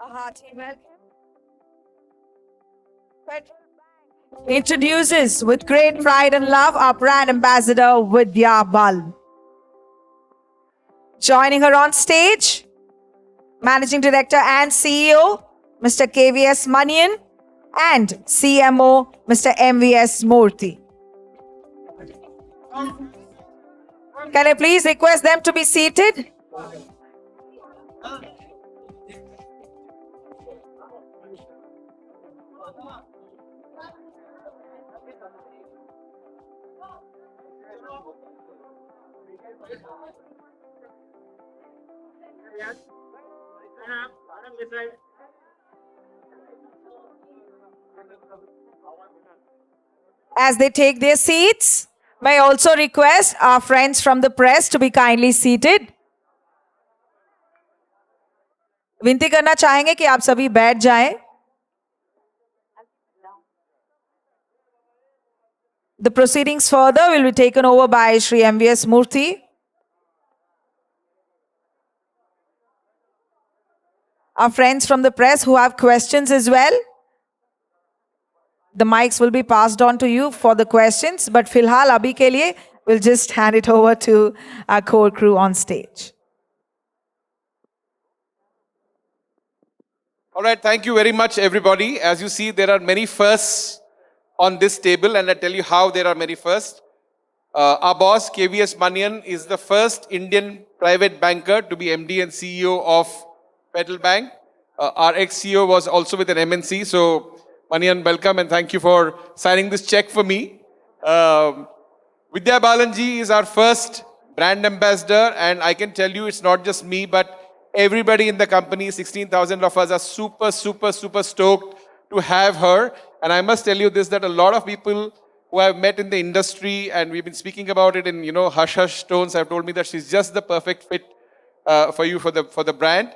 A hearty welcome. Introduces with great pride and love our brand ambassador Vidya Bal. Joining her on stage, Managing Director and CEO Mr. KVS Manian and CMO Mr. MVS Murthy. Can I please request them to be seated? As they take their seats, may I also request our friends from the press to be kindly seated. विनती करना चाहेंगे कि आप सभी बैठ जाएं. The proceedings further will be taken over by Shri MVS Murthy. Our friends from the press who have questions as well, the mics will be passed on to you for the questions. But filhal abhi ke liye, we'll just hand it over to our core crew on stage. All right, thank you very much, everybody. As you see, there are many firsts on this table, and I'll tell you how there are many firsts. Our boss, KVS Manian, is the first Indian private banker to be MD and CEO of Federal Bank. Our ex-CEO was also with an MNC. So, Manian, welcome and thank you for signing this check for me. Vidya Balanji is our first brand ambassador, and I can tell you it's not just me, but everybody in the company, 16,000 of us are super stoked to have her. And I must tell you this, that a lot of people who I've met in the industry, and we've been speaking about it in, hush-hush tones, have told me that she's just the perfect fit for you, for the brand.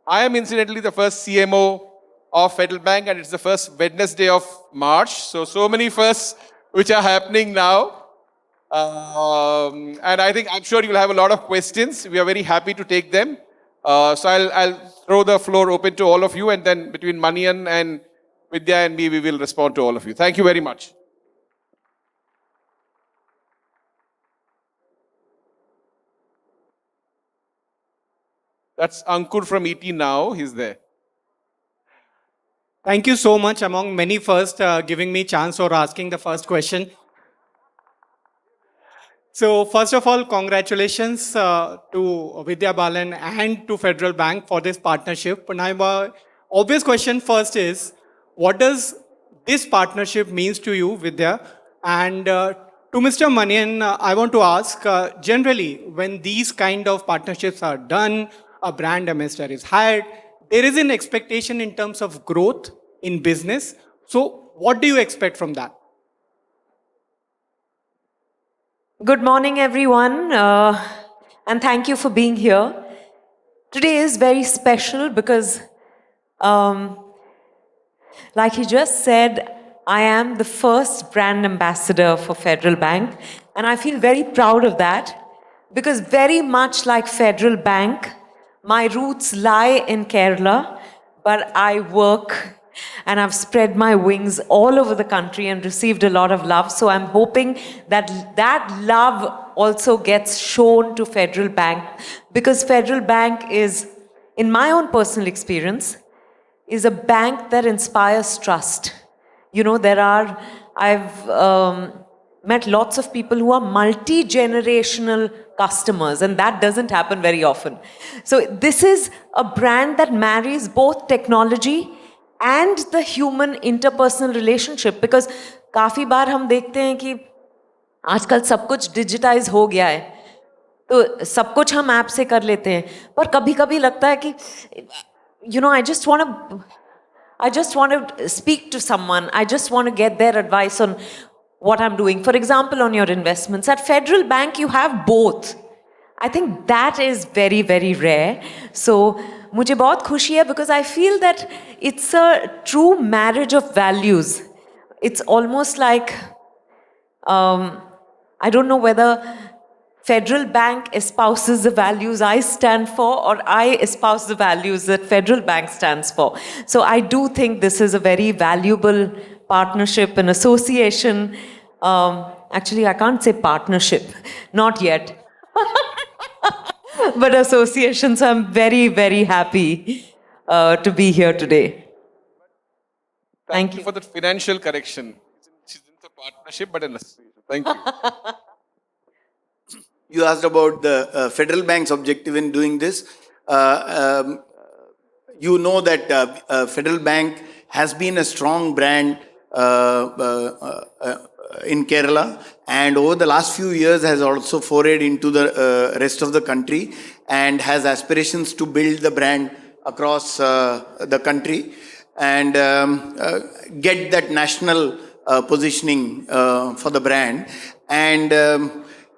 I am incidentally the first CMO of Federal Bank, and it's the first Wednesday of March. So many firsts which are happening now. And I'm sure you'll have a lot of questions. We are very happy to take them. So I'll throw the floor open to all of you, and then between Manian and Vidya and me, we will respond to all of you. Thank you very much. That's Ankur from ET Now. He's there. Thank you so much, among many first, giving me chance or asking the first question. So first of all, congratulations to Vidya Balan and to Federal Bank for this partnership. And my obvious question first is, what does this partnership means to you, Vidya? And to Mr. Manian, I want to ask, generally, when these kind of partnerships are done, a brand ambassador is hired, there is an expectation in terms of growth in business. So what do you expect from that? Good morning, everyone, and thank you for being here. Today is very special because, like he just said, I am the first brand ambassador for Federal Bank, and I feel very proud of that because very much like Federal Bank, my roots lie in Kerala, but I work and I've spread my wings all over the country and received a lot of love. So I'm hoping that that love also gets shown to Federal Bank, because Federal Bank is, in my own personal experience, is a bank that inspires trust. I've met lots of people who are multi-generational customers, and that doesn't happen very often. So this is a brand that marries both technology and the human interpersonal relationship, because काफी बार हम देखते हैं कि आजकल सब कुछ digitise हो गया है, तो सब कुछ हम ऐप से कर लेते हैं, पर कभी-कभी लगता है कि I just want to speak to someone. I just want to get their advice on what I'm doing. For example, on your investments. At Federal Bank, you have both. I think that is very, very rare. So, मुझे बहुत खुशी है because I feel that it's a true marriage of values. It's almost like, I don't know whether Federal Bank espouses the values I stand for, or I espouse the values that Federal Bank stands for. So I do think this is a very valuable partnership and association. Actually, I can't say partnership, not yet, but association. So I'm very, very happy to be here today. Thank you. for that financial correction. It's a partnership, but an association. Thank you. You asked about the federal bank's objective in doing this. You know that Federal Bank has been a strong brand in Kerala, and over the last few years has also forayed into the rest of the country and has aspirations to build the brand across the country and get that national positioning for the brand. And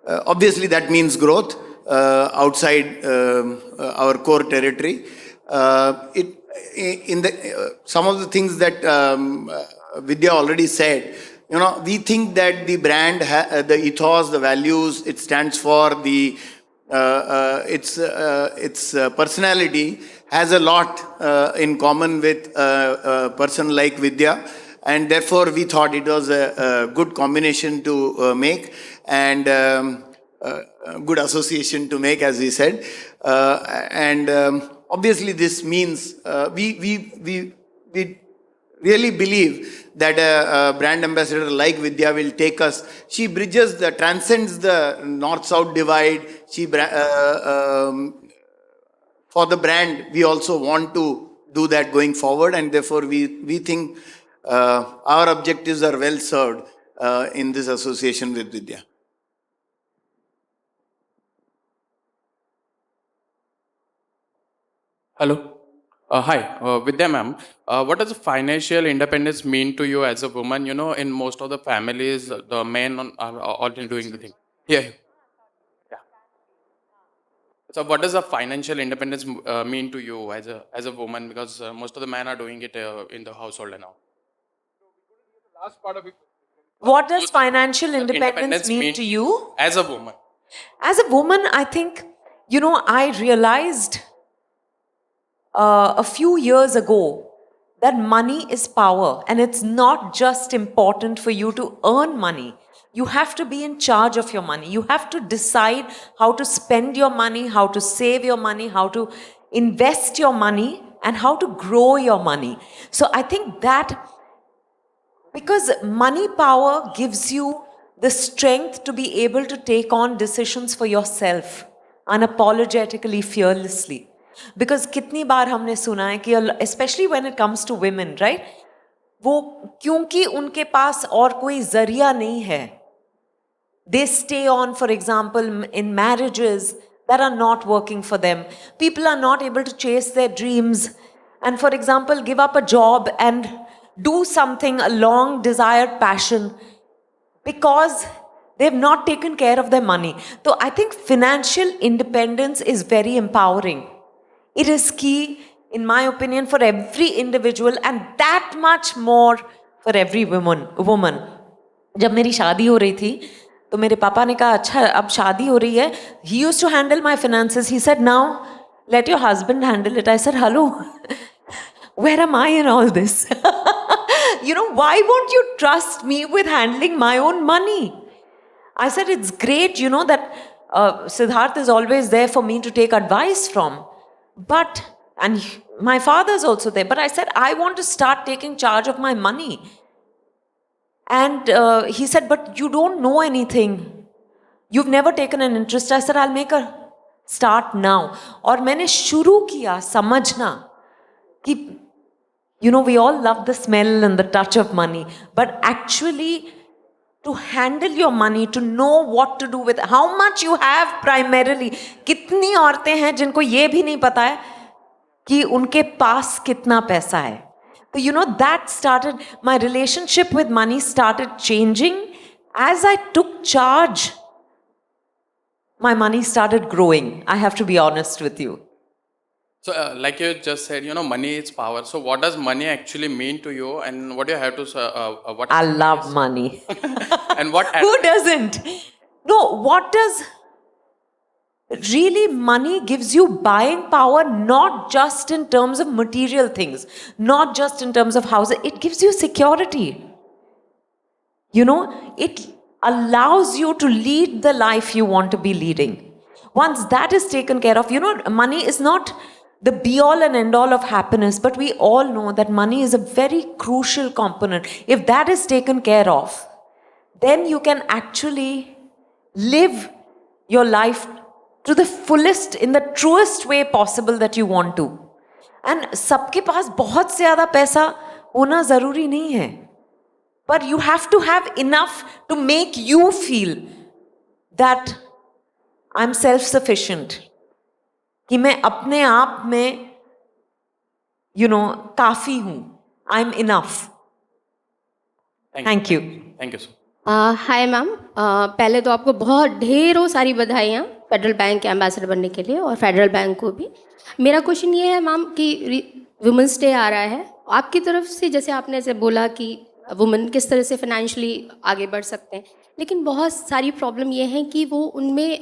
obviously, that means growth outside our core territory. Some of the things that Vidya already said, you know, we think that the brand, the ethos, the values it stands for, its personality has a lot in common with a person like Vidya. And therefore, we thought it was a good combination to make and good association to make, as we said. Obviously, this means we really believe that a brand ambassador like Vidya will take us. She transcends the north-south divide. For the brand, we also want to do that going forward, and therefore we think our objectives are well served in this association with Vidya. Hello. Hi, Vidya ma'am. What does financial independence mean to you as a woman? You know, in most of the families, the men are all doing the thing. Yeah. So, what does a financial independence mean to you as a woman? Because most of the men are doing it in the household now. Last part of it. What does financial independence mean to you? As a woman. As a woman, I think, you know, I realized a few years ago that money is power, and it's not just important for you to earn money. You have to be in charge of your money. You have to decide how to spend your money, how to save your money, how to invest your money, and how to grow your money. So I think that because money power gives you the strength to be able to take on decisions for yourself, unapologetically, fearlessly. Because कितनी बार हमने सुना है कि especially when it comes to women, right? वो क्योंकि उनके पास और कोई जरिया नहीं है. They stay on, for example, in marriages that are not working for them. People are not able to chase their dreams and, for example, give up a job and do something, a long desired passion, because they've not taken care of their money. So I think financial independence is very empowering. It is key, in my opinion, for every individual and that much more for every woman. जब मेरी शादी हो रही थी, तो मेरे पापा ने कहा, अच्छा अब शादी हो रही है. He used to handle my finances. He said, now let your husband handle it. I said, hello, where am I in all this? You know, why won't you trust me with handling my own money? I said, it's great, you know, that Siddharth is always there for me to take advice from. But, and my father's also there. But I said, I want to start taking charge of my money. And he said, but you don't know anything. You've never taken an interest. I said, I'll make a start now. और मैंने शुरू किया समझना कि, you know, we all love the smell and the touch of money. But actually, to handle your money, to know what to do with it, how much you have primarily. कितनी औरतें हैं जिनको ये भी नहीं पता है कि उनके पास कितना पैसा है. So, you know, that started, my relationship with money started changing. As I took charge, my money started growing. I have to be honest with you. So, like you just said, you know, money is power. So, what does money actually mean to you, and what do you have to say? What I love money. and what? Who doesn't? No, what does really money gives you buying power, not just in terms of material things, not just in terms of houses. It gives you security. You know, it allows you to lead the life you want to be leading. Once that is taken care of, you know, money is not the be all and end all of happiness, but we all know that money is a very crucial component. If that is taken care of, then you can actually live your life to the fullest, in the truest way possible that you want to. And सबके पास बहुत से ज़्यादा पैसा होना ज़रूरी नहीं है. But you have to have enough to make you feel that I'm self-sufficient. कि मैं अपने आप में, you know, काफ़ी हूँ. I'm enough. Thank you. Thank you, sir. Hi ma'am, पहले तो आपको बहुत ढेरों सारी बधाइयाँ फेडरल बैंक के एम्बेसडर बनने के लिए, और फेडरल बैंक को भी. मेरा क्वेश्चन ये है मैम कि वुमेंस डे आ रहा है, आपकी तरफ से जैसे आपने ऐसे बोला कि वुमेन किस तरह से फाइनेंशियली आगे बढ़ सकते हैं, लेकिन बहुत सारी प्रॉब्लम ये है कि वो उनमें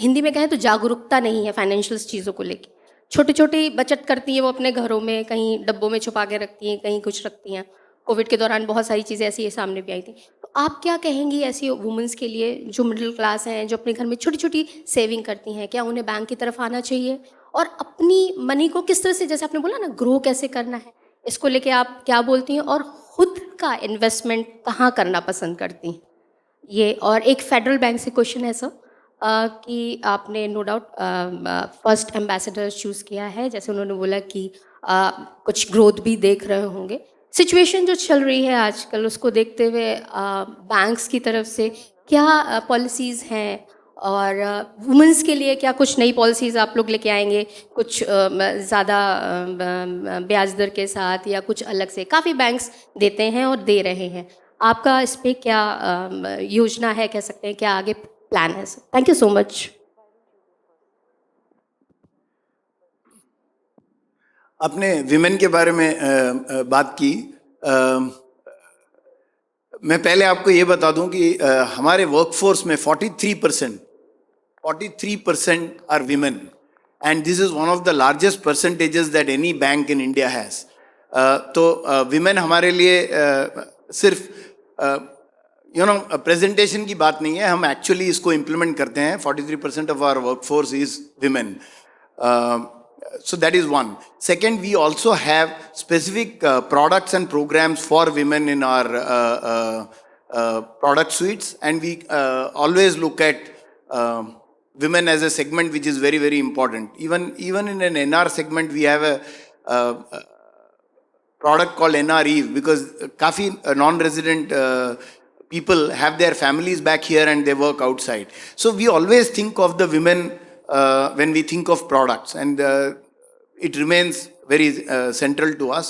हिंदी में कहें तो जागरूकता नहीं है फाइनेंशियल चीज़ों को लेके. छोटी छोटी बचत करती हैं वो अपने घरों में, कहीं डब्बों में छुपा के रखती हैं, कहीं कुछ रखती हैं. कोविड के दौरान बहुत सारी चीज़ें ऐसी ये सामने भी आई थी. तो आप क्या कहेंगी ऐसी वुमेंस के लिए जो मिडिल क्लास हैं, जो अपने घर में छोटी छोटी सेविंग करती हैं, क्या उन्हें बैंक की तरफ आना चाहिए, और अपनी मनी को किस तरह से, जैसे आपने बोला ना, ग्रो कैसे करना है, इसको लेके आप क्या बोलती हैं, और खुद का इन्वेस्टमेंट कहाँ करना पसंद करती हैं ये. और एक फेडरल बैंक से क्वेश्चन है सर, कि आपने no doubt first ambassador choose किया है, जैसे उन्होंने बोला कि कुछ ग्रोथ भी देख रहे होंगे. सिचुएशन जो चल रही है आजकल, उसको देखते हुए बैंक्स की तरफ से क्या पॉलिसीज़ हैं, और वुमेंस के लिए क्या कुछ नई पॉलिसीज़ आप लोग लेके आएंगे, कुछ ज़्यादा ब्याज दर के साथ, या कुछ अलग से? काफ़ी बैंक्स देते हैं और दे रहे हैं, आपका इस पर क्या योजना है, कह सकते हैं, क्या आगे प्लान है sir? Thank you so much. आपने विमेन के बारे में बात की. मैं पहले आपको ये बता दूं कि हमारे वर्कफोर्स में 43% are women, and this is one of the largest percentages that any bank in India has. तो विमेन हमारे लिए सिर्फ प्रेजेंटेशन की बात नहीं है, हम एक्चुअली इसको इम्प्लीमेंट करते हैं. 43% of our workforce is women. So that is one. Second, we also have specific products and programs for women in our product suites, and we always look at women as a segment which is very, very important. Even in an NR segment, we have a product called NR Eve, because काफी non-resident people have their families back here and they work outside. So we always think of the women when we think of products, and it remains very central to us.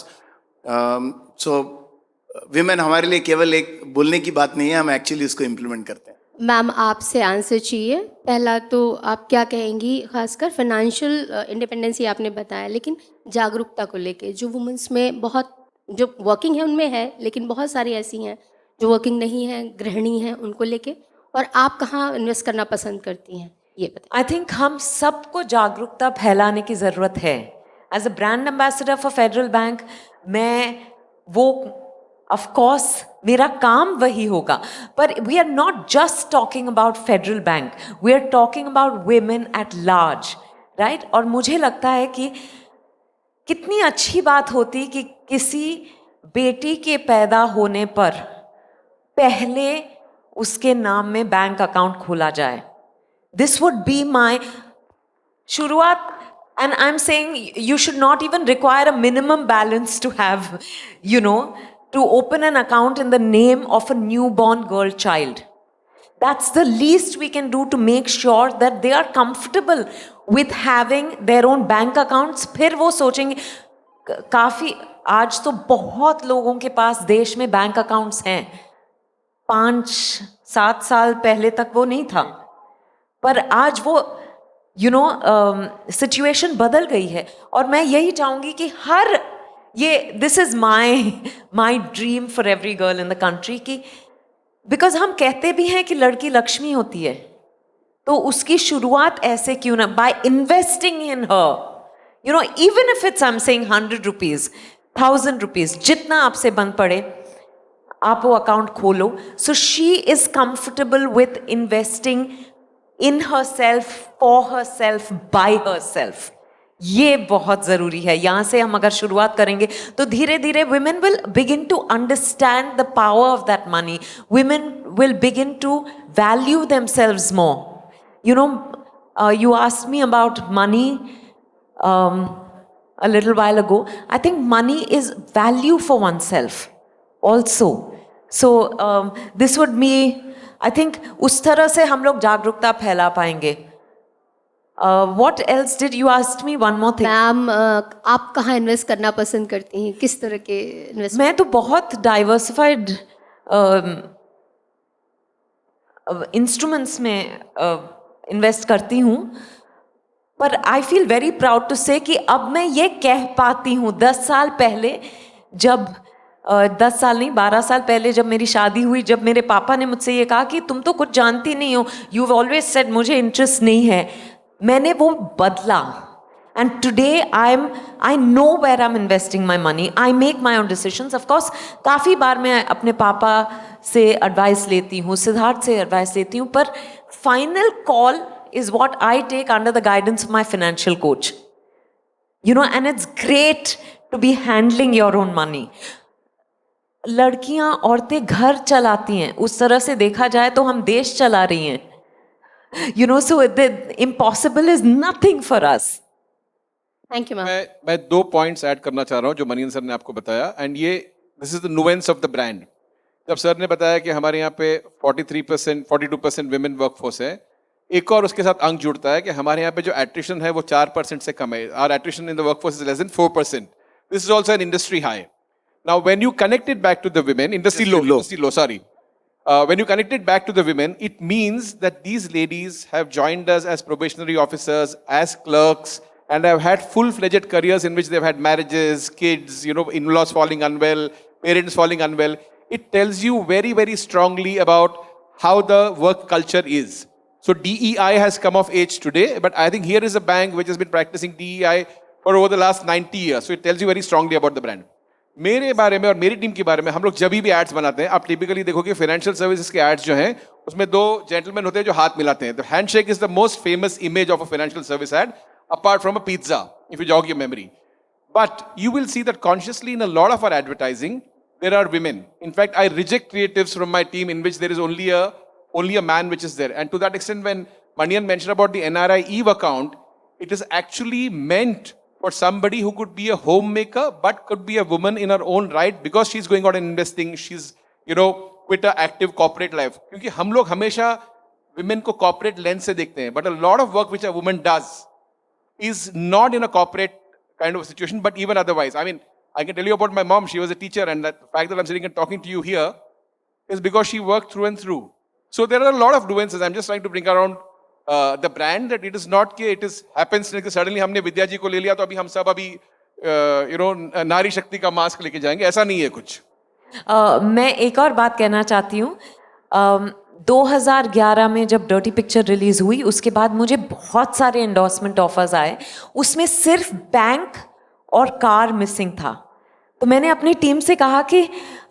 So women हमारे लिए केवल एक बोलने की बात नहीं है, हम एक्चुअली इसको इम्प्लीमेंट करते हैं. मैम, आपसे आंसर चाहिए. पहला तो आप क्या कहेंगी, खासकर फाइनेंशियल इंडिपेंडेंसी आपने बताया, लेकिन जागरूकता को लेके जो वुमेंस में बहुत, जो वर्किंग है उनमें है, लेकिन बहुत सारी ऐसी हैं जो वर्किंग नहीं है, गृहिणी हैं, उनको लेके, और आप कहाँ इन्वेस्ट करना पसंद करती हैं, ये बताएं. आई थिंक हम सबको जागरूकता फैलाने की ज़रूरत है. As a brand ambassador for Federal Bank, मैं वो ऑफ कोर्स मेरा काम वही होगा, पर we are not just talking about Federal Bank, we are talking about women at large, right. और मुझे लगता है कि कितनी अच्छी बात होती कि किसी बेटी के पैदा होने पर पहले उसके नाम में बैंक अकाउंट खोला जाए. दिस वुड बी माई शुरुआत. And I'm saying you should not even require a minimum balance to have, to open an account in the name of a newborn girl child. That's the least we can do to make sure that they are comfortable with having their own bank accounts. फिर वो सोचेंगे, काफ़ी आज तो बहुत लोगों के पास देश में बैंक अकाउंट्स हैं. 5-7 साल पहले तक वो नहीं था, पर आज वो सिचुएशन बदल गई है. और मैं यही चाहूँगी कि this is my dream for every girl in the country, कि बिकॉज हम कहते भी हैं कि लड़की लक्ष्मी होती है, तो उसकी शुरुआत ऐसे क्यों ना, by investing in her, you know, even if it's, I'm saying 100 rupees, 1000 rupees, जितना आपसे बन पड़े, आप वो अकाउंट खोलो. So she is comfortable with investing in herself, for herself, by herself. ये बहुत ज़रूरी है. यहाँ से हम अगर शुरुआत करेंगे तो धीरे धीरे women will begin to understand the power of that money. Women will begin to value themselves more. You know, you asked me about money a little while ago. I think money is value for oneself also. So this would be, I think उस तरह से हम लोग जागरूकता फैला पाएंगे. What else did you ask me? One more thing. Ma'am आप कहाँ इन्वेस्ट करना पसंद करती हैं, किस तरह के इन्वेस्ट? मैं तो बहुत डाइवर्सिफाइड इंस्ट्रूमेंट्स में इन्वेस्ट करती हूँ, पर I feel very proud to say कि अब मैं ये कह पाती हूँ. 10 साल पहले जब 10 साल नहीं 12 साल पहले जब मेरी शादी हुई, जब मेरे पापा ने मुझसे ये कहा कि तुम तो कुछ जानती नहीं हो, यू हैव ऑलवेज सेड मुझे इंटरेस्ट नहीं है, मैंने वो बदला. And today I know where I am investing my money. I make my own decisions. Of course काफ़ी बार मैं अपने पापा से एडवाइस लेती हूँ, सिद्धार्थ से एडवाइस लेती हूँ, पर final call is what I take under the guidance of my financial coach. You know, and it's great to be handling your own money. लड़कियां औरतें घर चलाती हैं, उस तरह से देखा जाए तो हम देश चला रही हैं. You know, so the impossible is nothing for us. Thank you ma'am. मैं 2 पॉइंट्स ऐड करना चाह रहा हूँ जो मनियन सर ने आपको बताया, एंड ये this is the nuance of the brand. जब सर ने बताया कि हमारे यहाँ पे 43% 42% विमेन वर्कफोर्स है, एक और उसके साथ अंक जुड़ता है कि हमारे यहाँ पे जो एट्रिशन है वो 4% से कम है. Our attrition in the workforce is less than 4%. This is also an industry high. Now when you connect it back to the women, industry low, sorry. When you connect it back to the women, it means that these ladies have joined us as probationary officers, as clerks, and have had full-fledged careers in which they've had marriages, kids, you know, in-laws falling unwell, parents falling unwell. It tells you very, very strongly about how the work culture is. So DEI has come of age today, but I think here is a bank which has been practicing DEI for over the last 90 years. So it tells you very strongly about the brand. मेरे बारे में और मेरी team के बारे में हम लोग जब भी एड्स बनाते हैं, आप टिपिकली देखोगे फाइनेंशियल सर्विसेज के एड्स जो हैं उसमें 2 जेंटलमैन होते हैं जो हाथ मिलाते हैं. The handshake is the most famous image of a financial service ad apart from a pizza, if you jog your memory. But you will see that consciously in a lot of our advertising, there are women. In fact, I reject creatives from my team in which there is only a man which is there. And to that extent, when Manian mentioned about the NRI Eve account, it is actually meant for somebody who could be a homemaker, but could be a woman in her own right because she's going out and investing. She's, you know, quit a active corporate life. क्योंकि हम लोग हमेशा women को corporate lens से देखते हैं. But a lot of work which a woman does is not in a corporate kind of situation, but even otherwise. I mean, I can tell you about my mom. She was a teacher, and the fact that I'm sitting and talking to you here is because she worked through and through. So there are a lot of nuances. I'm just trying to bring around the brand, that it is not कि it is happens कि suddenly हमने विद्या जी को ले लिया तो अभी हम सब अभी you know नारी शक्ति का मास्क लेके जाएंगे, ऐसा नहीं है कुछ. मैं एक और बात कहना चाहती हूँ. 2011 में जब डर्टी पिक्चर रिलीज हुई, उसके बाद मुझे बहुत सारे एंडोर्समेंट ऑफर्स आए. उसमें सिर्फ बैंक और कार मिसिंग था. तो मैंने अपनी टीम से कहा कि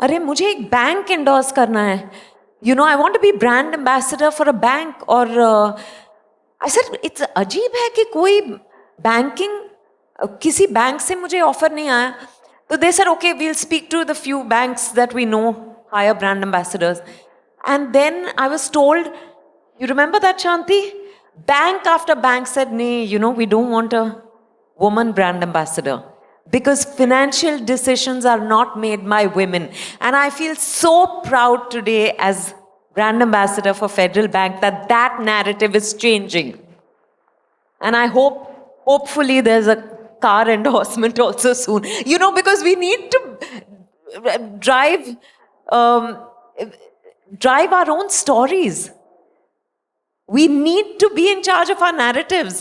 अरे मुझे एक बैंक एंडोर्स करना है. You know, I want to be brand ambassador for a bank. और आई सेड इट्स अजीब है कि कोई बैंकिंग किसी बैंक से मुझे ऑफर नहीं आया. तो they said okay, we will speak to the few banks that we know hire brand ambassadors. And then I was told, you remember that, Shanti? Bank after bank said, nee, you know, we don't want a woman brand ambassador because financial decisions are not made by women. And I feel so proud today as brand ambassador for Federal Bank that that narrative is changing. And I hopefully there's a car endorsement also soon. You know, because we need to drive our own stories. We need to be in charge of our narratives.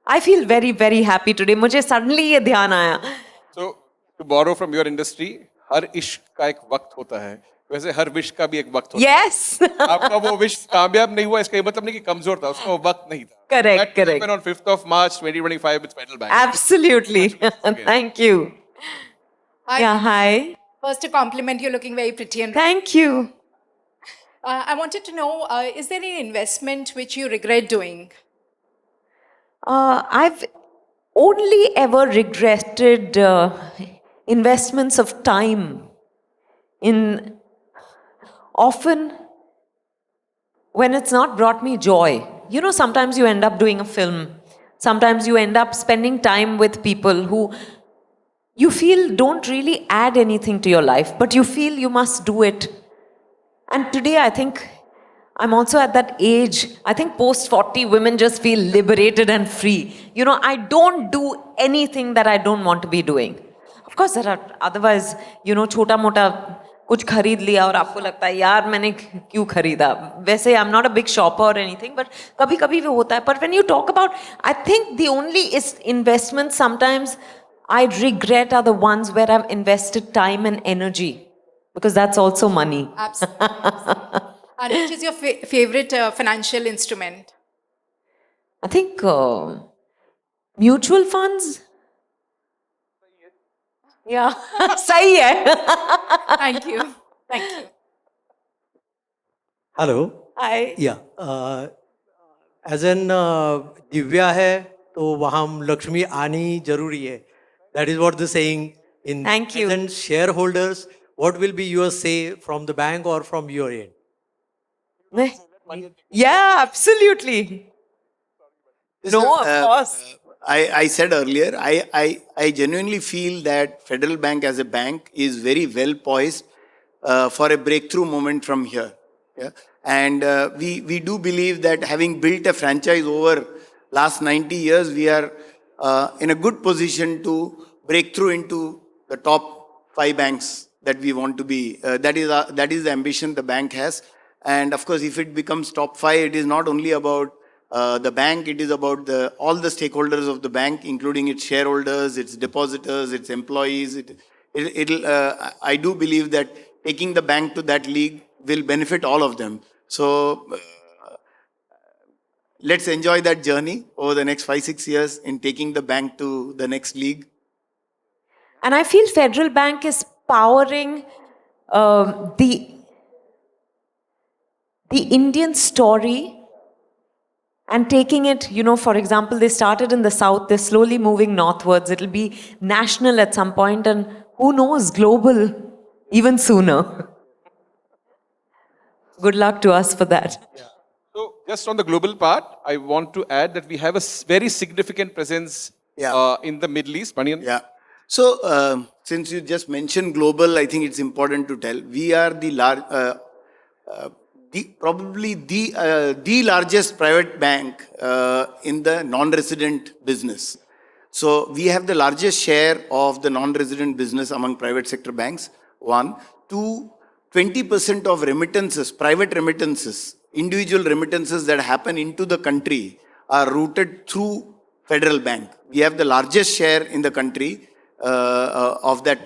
I feel very, very happy today. मुझे suddenly ये ध्यान आया. So, to borrow from your industry, हर इश्क का एक वक्त होता है. वैसे हर विश का भी एक वक्त होता Yes. है. आपका वो विश कामयाब नहीं हुआ इसका ये मतलब नहीं कि कमजोर था, उसका वो वक्त नहीं था. Correct, That correct. happened on 5th of March 2025 with Federal Bank. Absolutely. Thank you. Hi. Yeah, hi. First, a compliment. You're looking very pretty. And Thank you. I wanted to know: is there any investment which you regret doing? I've only ever regretted investments of time in often when it's not brought me joy. You know, sometimes you end up doing a film, sometimes you end up spending time with people who you feel don't really add anything to your life, but you feel you must do it. And today, I think I'm also at that age. I think post 40 women just feel liberated and free. You know, I don't do anything that I don't want to be doing. Of course, there are otherwise, you know, छोटा मोटा कुछ खरीद लिया और आपको लगता है यार मैंने क्यों खरीदा. वैसे I'm not a big shopper or anything, but कभी कभी वो होता है. But when you talk about, I think the only investments sometimes I regret are the ones where I've invested time and energy, because that's also money. Absolutely. And which is your favorite financial instrument? I think mutual funds. Yeah, सही है. Thank you. Thank you. Hello. Hi. या as an Divya है तो वहाँ लक्ष्मी आनी जरूरी है. That is what the saying in. Thank you. As an shareholders, what will be your say from the bank और from your end? Yeah, absolutely. No, of course. I said earlier, I genuinely feel that Federal Bank as a bank is very well poised for a breakthrough moment from here. Yeah? And we do believe that having built a franchise over last 90 years, we are in a good position to break through into the top 5 banks that we want to be. That is the ambition the bank has. And of course, if it becomes top 5, it is not only about the bank, it is about all the stakeholders of the bank, including its shareholders, its depositors, its employees. I do believe that taking the bank to that league will benefit all of them. So let's enjoy that journey over the next 5-6 years in taking the bank to the next league. And I feel Federal Bank is powering the Indian story and taking it, you know, for example, they started in the south, they're slowly moving northwards. It'll be national at some point, and who knows, global even sooner. Good luck to us for that. So just on the global part, I want to add that we have a very significant presence in the Middle East. Manian? Yeah. So since you just mentioned global, I think it's important to tell we are probably the largest private bank in the non-resident business. So we have the largest share of the non-resident business among private sector banks. 1, 2, 20% of remittances, private remittances, individual remittances that happen into the country are routed through Federal Bank. We have the largest share in the country of that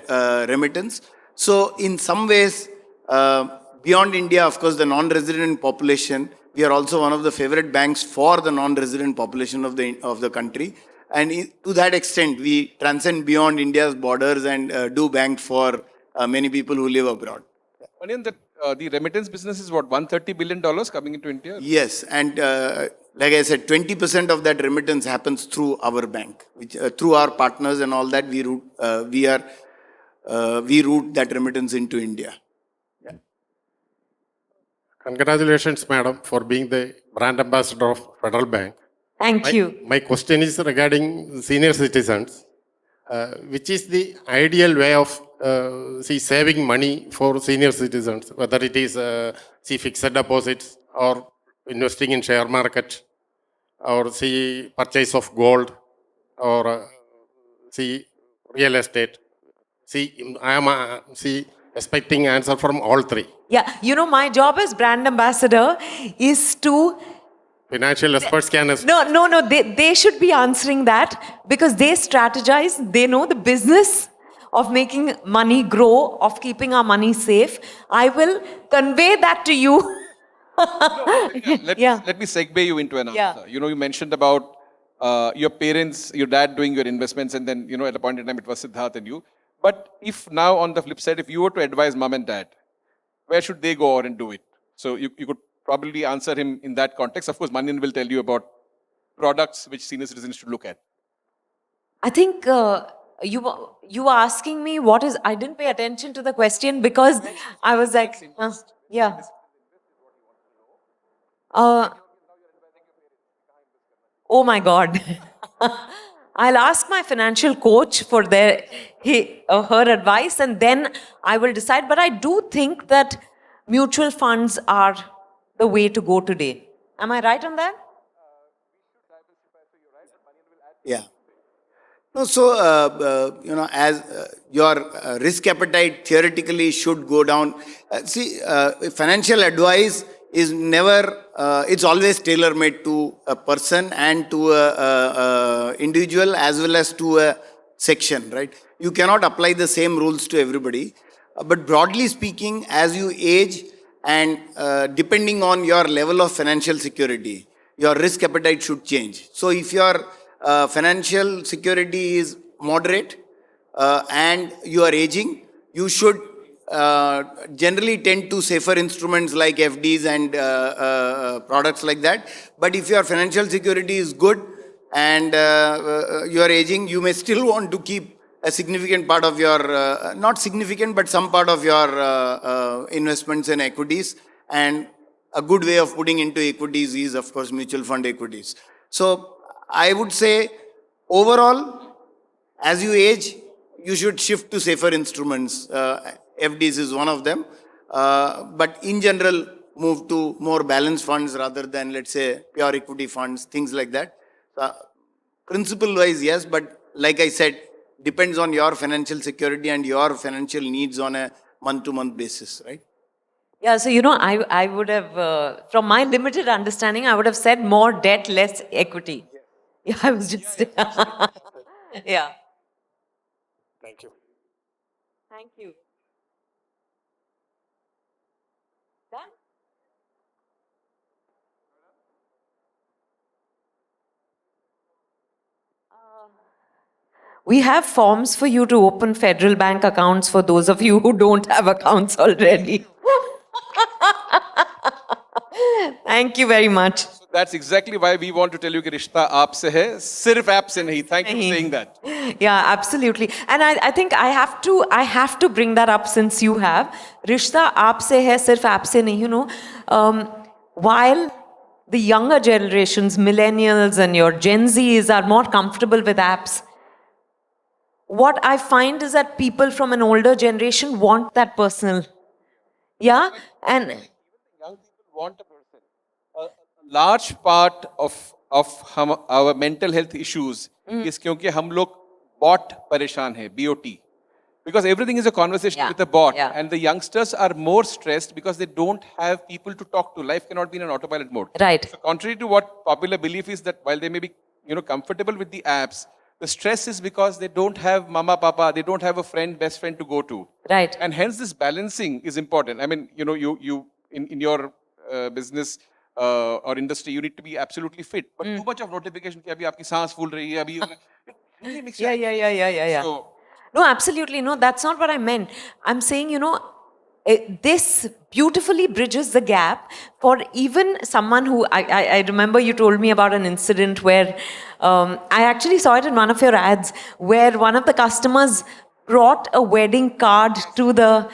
remittance. So in some ways, beyond India, of course, the non-resident population, we are also one of the favorite banks for the non-resident population of the country. And to that extent, we transcend beyond India's borders and do bank for many people who live abroad. Manian, the remittance business is what, $130 billion coming into India? Yes, and like I said, 20% of that remittance happens through our bank, which through our partners and all that we route that remittance into India. Congratulations, madam, for being the brand ambassador of Federal Bank. Thank you. My question is regarding senior citizens. Which is the ideal way of saving money for senior citizens, whether it is fixed deposits or investing in share market or purchase of gold or real estate? I am expecting answer from all 3. Yeah, you know, my job as brand ambassador is to... Financial experts can... No, they should be answering that because they strategize, they know the business. of making money grow, of keeping our money safe. I will convey that to you. Let me segue you into an answer. Yeah. You mentioned about your parents, your dad doing your investments, and then, at a point in time, it was Siddharth and you. But if now, on the flip side, if you were to advise mom and dad, where should they go out and do it? So you could probably answer him in that context. Of course, Manian will tell you about products which senior citizens should look at. I think you were asking me what is. I didn't pay attention to the question because I was like, yeah. Oh my God. I'll ask my financial coach for her advice, and then I will decide. But I do think that mutual funds are the way to go today. Am I right on that? Yeah. No, so, as your risk appetite theoretically should go down. Financial advice is never, it's always tailor-made to a person and to a individual as well as to a section, right? You cannot apply the same rules to everybody. But broadly speaking, as you age and depending on your level of financial security, your risk appetite should change. So if your financial security is moderate and you are aging, you should generally tend to safer instruments like FDs and products like that. But if your financial security is good and you are aging, you may still want to keep a significant part of your, not significant, but some part of your investments in equities. And a good way of putting into equities is, of course, mutual fund equities. So I would say, overall, as you age, you should shift to safer instruments. FDs is one of them. But in general, move to more balanced funds rather than, let's say, pure equity funds, things like that. Principle-wise, yes, but like I said, depends on your financial security and your financial needs on a month-to-month basis, right? Yeah, so I would have, from my limited understanding, I would have said more debt, less equity. Yeah, I was just, yeah. Thank you. Thank you. Done? We have forms for you to open federal bank accounts for those of you who don't have accounts already. Thank you very much. So that's exactly why we want to tell you कि रिश्ता आपसे है, सिर्फ app से नहीं. Thank you for saying that. Yeah, absolutely. And I think I have to bring that up since you have. Rishta aapse hai, sirf aap se nahi, while the younger generations, millennials and your Gen Zs are more comfortable with apps, what I find is that people from an older generation want that personal. Yeah? And Young people want a person. A large part of our mental health issues is क्योंकि हम लोग bot परेशान है, BOT. Because everything is a conversation with a bot. Yeah. And the youngsters are more stressed because they don't have people to talk to. Life cannot be in an autopilot mode. Right. So contrary to what popular belief is that while they may be comfortable with the apps, the stress is because they don't have mama, papa, they don't have a friend, best friend to go to. Right. And hence this balancing is important. I mean, you in your business or industry, you need to be absolutely fit. But too much of notification, कि अभी आपकी सांस फूल रही है, अभी it really makes you Yeah. So, No, absolutely. No, that's not what I meant. I'm saying, this beautifully bridges the gap for even someone who, I remember you told me about an incident where, I actually saw it in one of your ads, where one of the customers brought a wedding card to the...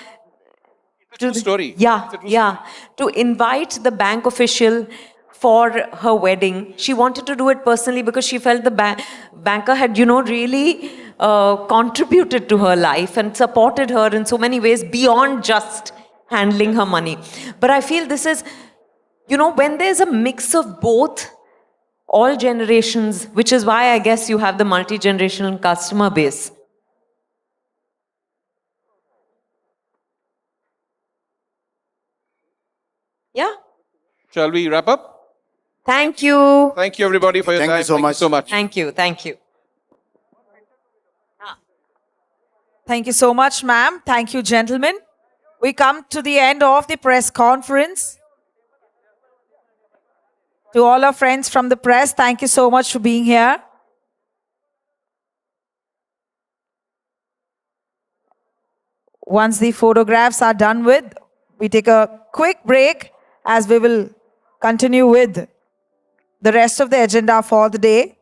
true story. Yeah. To invite the bank official for her wedding. She wanted to do it personally because she felt the banker had, really contributed to her life and supported her in so many ways beyond just handling her money. But I feel this is, when there's a mix of both, all generations, which is why I guess you have the multi-generational customer base. Yeah. Shall we wrap up? Thank you. Thank you, everybody, for your time. Thank you so much. Thank you. Thank you so much, ma'am. Thank you, gentlemen. We come to the end of the press conference. To all our friends from the press, thank you so much for being here. Once the photographs are done with, we take a quick break as we will continue with the rest of the agenda for the day.